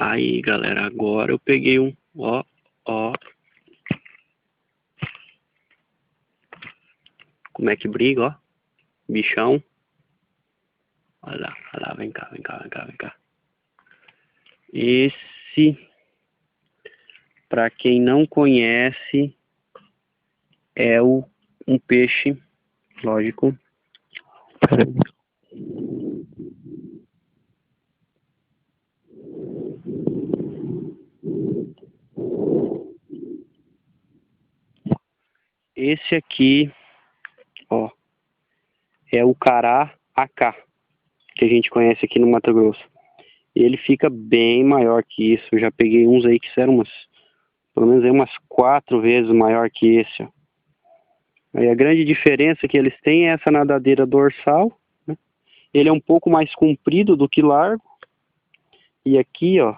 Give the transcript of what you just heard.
Aí, galera, agora eu peguei um, ó, ó. Como é que briga, ó. Bichão. Olha lá, vem cá, vem cá, vem cá, vem cá. Esse, pra quem não conhece, é um peixe, lógico. Pera aí. Esse aqui, ó, é o cará-acá, que a gente conhece aqui no Mato Grosso. Ele fica bem maior que isso. Eu já peguei uns aí que eram pelo menos aí umas 4 vezes maior que esse, ó. Aí a grande diferença que eles têm é essa nadadeira dorsal, né? Ele é um pouco mais comprido do que largo. E aqui, ó,